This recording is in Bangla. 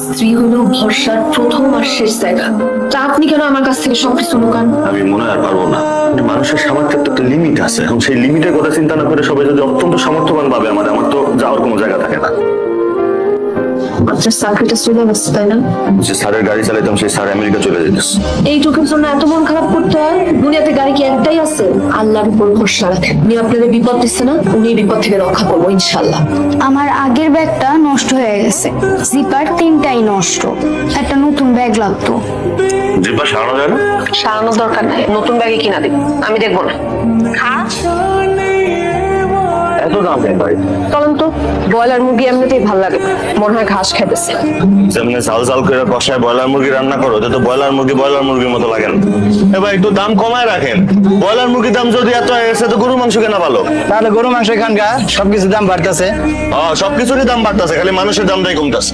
স্ত্রী হলো ভরসার প্রথম আর শেষ জায়গা। তা আপনি কেন আমার কাছ থেকে সবকিছু লুকান? আমি মনে হয় আর পারবো না। মানুষের সামর্থ্যের তো একটা লিমিট আছে, এবং সেই লিমিটের কথা চিন্তা না করে সবাই যদি অত্যন্ত সামর্থ্যবান ভাবে আমার তো যাওয়ার কোনো জায়গা থাকে না। আপনার চাকরিটা চলে গেছে তাই না? যে স্যারের গাড়ি চালাইতাম সেই স্যার আমেরিকা চলে যেতেছে। এইটুকুর জন্য এত মন খারাপ করতে হয়? দুনিয়াতে গাড়ি কি একটাই আছে? আল্লাহর উপর ভরসা রাখেন। উনি আপনাদের বিপদ দিচ্ছে না, উনি বিপদ থেকে রক্ষা করবো ইনশাল্লাহ। আমার আগের ব্যাগটা নষ্ট হয়ে গেছে, জিপার 3টাই নষ্ট, একটা নতুন ব্যাগ লাগতো। জিব্বা সারানো যায় না? সারানোর দরকার নাই, নতুন ব্যাগে কিনা দিন, আমি দেখবো না। এত দাম কেন ভাই? চলেন তো, ব্রয়লার মুরগি এমনিতেই ভালো লাগে, মনে হয় ঘাস খাইতেছে। যেমনি ঝাল ঝাল করে কষায় ব্রয়লার মুরগি রান্না করো, তো ব্রয়লার মুরগির মতো লাগে না। এবার একটু দাম কমায় রাখেন। ব্রয়লার মুরগির দাম যদি এত হয়ে গেছে তো গরু মাংস কেনা ভালো। তাহলে গরু মাংস এখানকার সবকিছুর দাম বাড়তেছে। সবকিছুরই দাম বাড়তেছে, খালি মানুষের দামটাই কমতেছে।